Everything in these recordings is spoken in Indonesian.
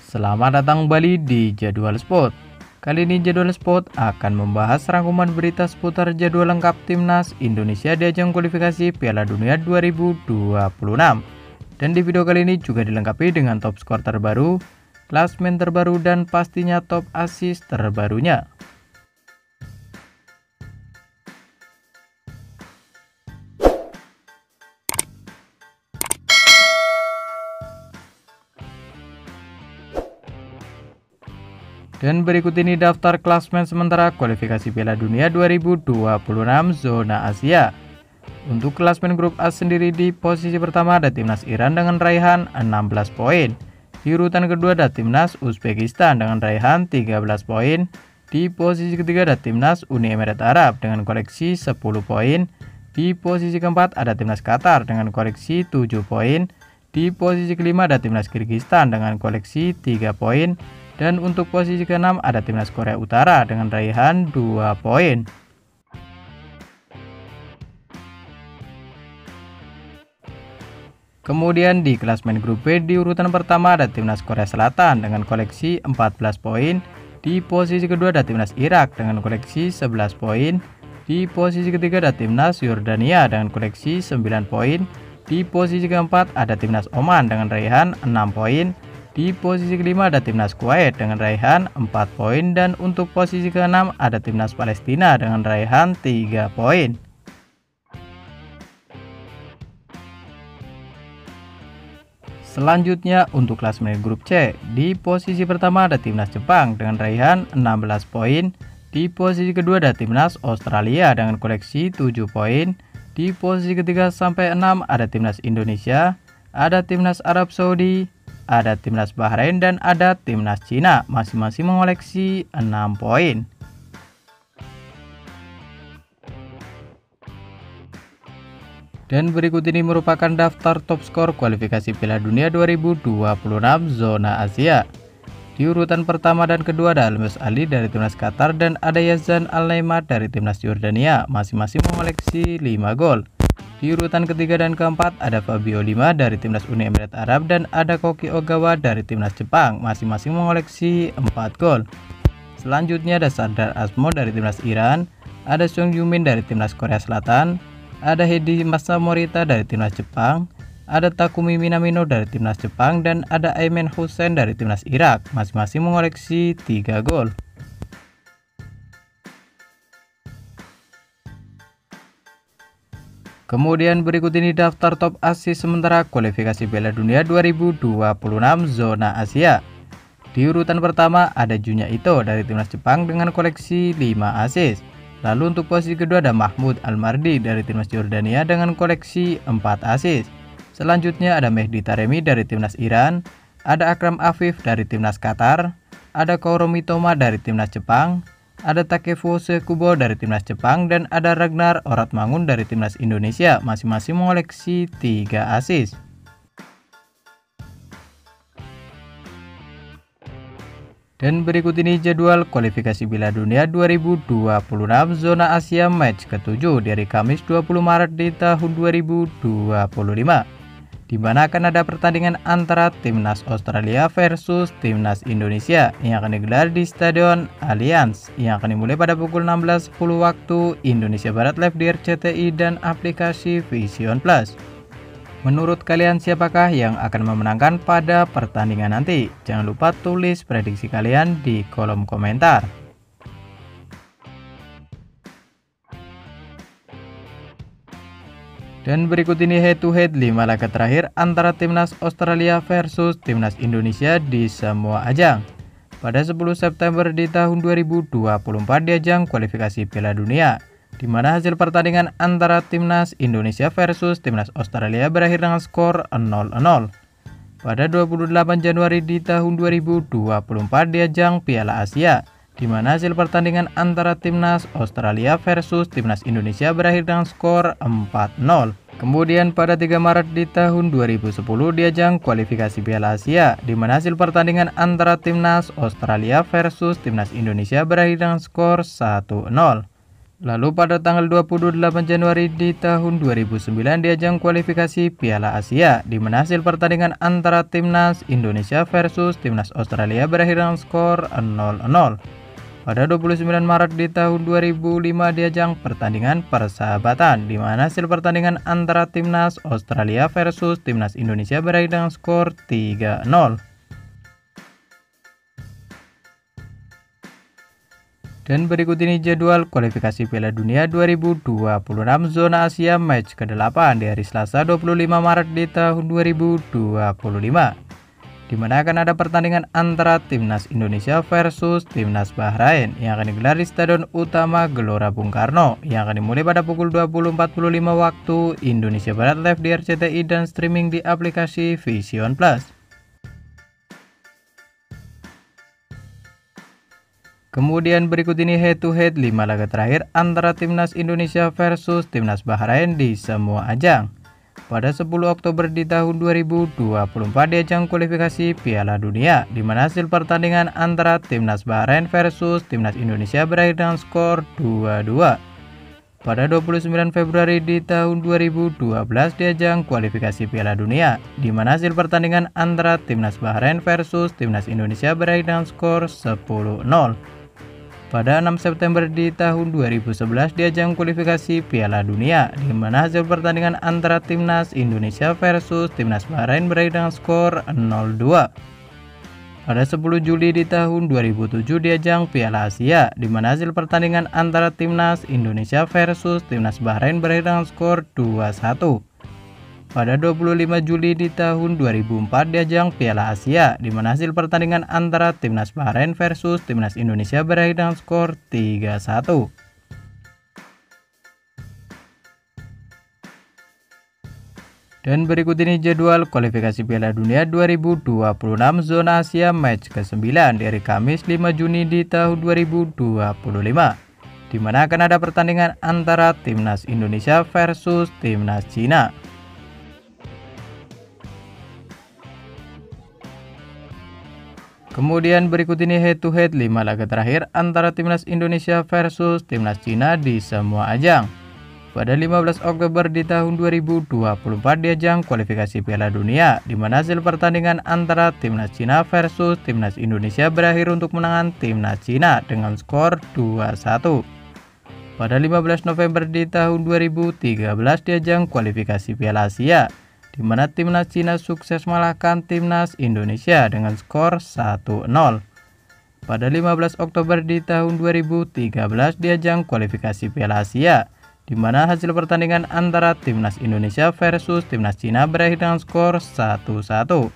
Selamat datang kembali di Jadwal Sport. Kali ini Jadwal Sport akan membahas rangkuman berita seputar jadwal lengkap Timnas Indonesia di ajang kualifikasi Piala Dunia 2026. Dan di video kali ini juga dilengkapi dengan top skor terbaru, klasmen terbaru, dan pastinya top assist terbarunya. Dan berikut ini daftar klasmen sementara kualifikasi Piala Dunia 2026 zona Asia. Untuk klasmen grup A sendiri, di posisi pertama ada Timnas Iran dengan raihan 16 poin. Di urutan kedua ada Timnas Uzbekistan dengan raihan 13 poin. Di posisi ketiga ada Timnas Uni Emirat Arab dengan koleksi 10 poin. Di posisi keempat ada Timnas Qatar dengan koleksi 7 poin. Di posisi kelima ada Timnas Kirgistan dengan koleksi 3 poin. Dan untuk posisi ke-6 ada Timnas Korea Utara dengan raihan 2 poin. Kemudian di klasmen grup B di urutan pertama ada Timnas Korea Selatan dengan koleksi 14 poin. Di posisi kedua ada Timnas Irak dengan koleksi 11 poin. Di posisi ketiga ada Timnas Yordania dengan koleksi 9 poin. Di posisi keempat ada Timnas Oman dengan raihan 6 poin. Di posisi kelima ada Timnas Kuwait dengan raihan 4 poin, dan untuk posisi ke-6 ada Timnas Palestina dengan raihan 3 poin. Selanjutnya untuk klasmen grup C, di posisi pertama ada Timnas Jepang dengan raihan 16 poin. Di posisi kedua ada Timnas Australia dengan koleksi 7 poin. Di posisi ketiga sampai 6 ada Timnas Indonesia, ada Timnas Arab Saudi, ada Timnas Bahrain, dan ada Timnas Cina, masing-masing mengoleksi 6 poin. Dan berikut ini merupakan daftar top skor kualifikasi Piala Dunia 2026 zona Asia. Di urutan pertama dan kedua ada Almus Ali dari Timnas Qatar dan ada Yazan Al-Naimat dari Timnas Yordania, masing-masing mengoleksi 5 gol. Di urutan ketiga dan keempat ada Fabio Lima dari Timnas Uni Emirat Arab dan ada Koki Ogawa dari Timnas Jepang, masing-masing mengoleksi 4 gol. Selanjutnya ada Sardar Azmo dari Timnas Iran, ada Sung Yumin dari Timnas Korea Selatan, ada Hedi Masamorita dari Timnas Jepang, ada Takumi Minamino dari Timnas Jepang, dan ada Aimen Hussein dari Timnas Irak, masing-masing mengoleksi 3 gol. Kemudian berikut ini daftar top assist sementara kualifikasi Piala Dunia 2026 zona Asia. Di urutan pertama ada Junya Ito dari Timnas Jepang dengan koleksi 5 assist. Lalu untuk posisi kedua ada Mahmud Al-Mardi dari Timnas Yordania dengan koleksi 4 assist. Selanjutnya ada Mehdi Taremi dari Timnas Iran, ada Akram Afif dari Timnas Qatar, ada Kaoru Mitoma dari Timnas Jepang, ada Takefuse Kubo dari Timnas Jepang, dan ada Ragnar Oratmangun dari Timnas Indonesia, masing-masing mengoleksi 3 assist. Dan berikut ini jadwal kualifikasi Piala Dunia 2026 zona Asia match ke-7 dari Kamis 20 Maret di tahun 2025. Di mana akan ada pertandingan antara Timnas Australia versus Timnas Indonesia yang akan digelar di Stadion Allianz yang akan dimulai pada pukul 16.10 waktu Indonesia Barat live di RCTI dan aplikasi Vision Plus. Menurut kalian siapakah yang akan memenangkan pada pertandingan nanti? Jangan lupa tulis prediksi kalian di kolom komentar. Dan berikut ini head to head 5 laga terakhir antara Timnas Australia versus Timnas Indonesia di semua ajang. Pada 10 September di tahun 2024 di ajang kualifikasi Piala Dunia, di mana hasil pertandingan antara Timnas Indonesia versus Timnas Australia berakhir dengan skor 0-0. Pada 28 Januari di tahun 2024 di ajang Piala Asia, di mana hasil pertandingan antara Timnas Australia versus Timnas Indonesia berakhir dengan skor 4-0. Kemudian pada 3 Maret di tahun 2010 di ajang kualifikasi Piala Asia, di mana hasil pertandingan antara Timnas Australia versus Timnas Indonesia berakhir dengan skor 1-0. Lalu pada tanggal 28 Januari di tahun 2009 di ajang kualifikasi Piala Asia, di mana hasil pertandingan antara timnas Indonesia versus timnas Australia berakhir dengan skor 0-0. Pada 29 Maret di tahun 2005 di ajang pertandingan persahabatan, di mana hasil pertandingan antara timnas Australia versus timnas Indonesia berakhir dengan skor 3-0. Dan berikut ini jadwal kualifikasi Piala Dunia 2026 zona Asia match ke-8 di hari Selasa 25 Maret di tahun 2025. Di mana akan ada pertandingan antara timnas Indonesia versus timnas Bahrain yang akan digelar di Stadion Utama Gelora Bung Karno yang akan dimulai pada pukul 20.45 waktu Indonesia Barat live di RCTI dan streaming di aplikasi Vision Plus. Kemudian berikut ini head to head 5 laga terakhir antara timnas Indonesia versus timnas Bahrain di semua ajang. Pada 10 Oktober di tahun 2024 di ajang kualifikasi Piala Dunia, di mana hasil pertandingan antara timnas Bahrain versus timnas Indonesia berakhir dengan skor 2-2. Pada 29 Februari di tahun 2012 di ajang kualifikasi Piala Dunia, di mana hasil pertandingan antara timnas Bahrain versus timnas Indonesia berakhir dengan skor 10-0. Pada 6 September di tahun 2011 di ajang kualifikasi Piala Dunia, di mana hasil pertandingan antara timnas Indonesia versus timnas Bahrain berakhir dengan skor 0-2. Pada 10 Juli di tahun 2007 di ajang Piala Asia, di mana hasil pertandingan antara timnas Indonesia versus timnas Bahrain berakhir dengan skor 2-1. Pada 25 Juli di tahun 2004 di ajang Piala Asia, di mana hasil pertandingan antara timnas Bahrain versus timnas Indonesia berakhir dengan skor 3-1. Dan berikut ini jadwal kualifikasi Piala Dunia 2026 zona Asia match ke-9 di hari Kamis 5 Juni di tahun 2025, di mana akan ada pertandingan antara timnas Indonesia versus timnas Cina. Kemudian berikut ini head to head 5 laga terakhir antara timnas Indonesia versus timnas Cina di semua ajang. Pada 15 Oktober di tahun 2024 di ajang kualifikasi Piala Dunia, di mana hasil pertandingan antara timnas Cina versus timnas Indonesia berakhir untuk menangan timnas Cina dengan skor 2-1. Pada 15 November di tahun 2013 di ajang kualifikasi Piala Asia, di mana timnas Cina sukses mengalahkan timnas Indonesia dengan skor 1-0. Pada 15 Oktober di tahun 2013 di ajang kualifikasi Piala Asia, di mana hasil pertandingan antara timnas Indonesia versus timnas Cina berakhir dengan skor 1-1.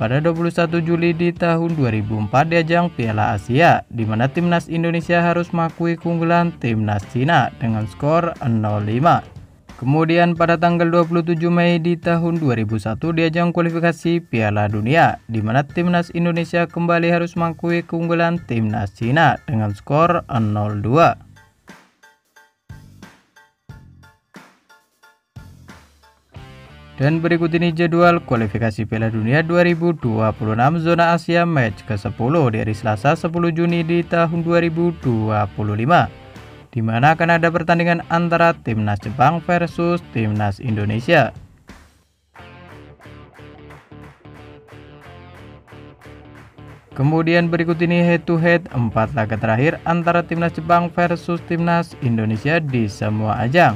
Pada 21 Juli di tahun 2004 di ajang Piala Asia, di mana timnas Indonesia harus mengakui keunggulan timnas Cina dengan skor 0-5. Kemudian pada tanggal 27 Mei di tahun 2001 di ajang kualifikasi Piala Dunia, di mana timnas Indonesia kembali harus mengakui keunggulan timnas Cina dengan skor 0-2. Dan berikut ini jadwal kualifikasi Piala Dunia 2026 zona Asia match ke-10 di hari Selasa 10 Juni di tahun 2025. Di mana akan ada pertandingan antara timnas Jepang versus timnas Indonesia. Kemudian berikut ini head to head 4 laga terakhir antara timnas Jepang versus timnas Indonesia di semua ajang.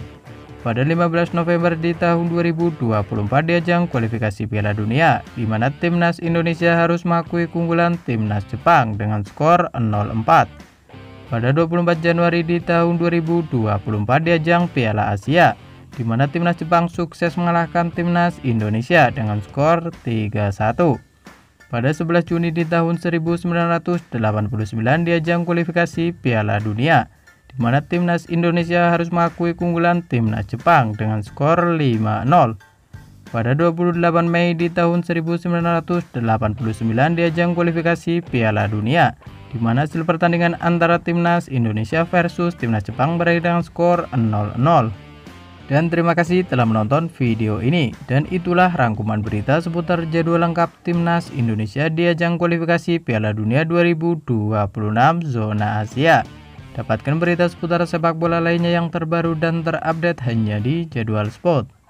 Pada 15 November di tahun 2024 di ajang kualifikasi Piala Dunia, di mana timnas Indonesia harus mengakui keunggulan timnas Jepang dengan skor 0-4. Pada 24 Januari di tahun 2024 di ajang Piala Asia, di mana timnas Jepang sukses mengalahkan timnas Indonesia dengan skor 3-1. Pada 11 Juni di tahun 1989 di ajang kualifikasi Piala Dunia, di mana timnas Indonesia harus mengakui keunggulan timnas Jepang dengan skor 5-0. Pada 28 Mei di tahun 1989 di ajang kualifikasi Piala Dunia, di mana hasil pertandingan antara timnas Indonesia versus timnas Jepang berakhir dengan skor 0-0. Dan terima kasih telah menonton video ini. Dan itulah rangkuman berita seputar jadwal lengkap timnas Indonesia di ajang kualifikasi Piala Dunia 2026 zona Asia. Dapatkan berita seputar sepak bola lainnya yang terbaru dan terupdate hanya di Jadwal Sport.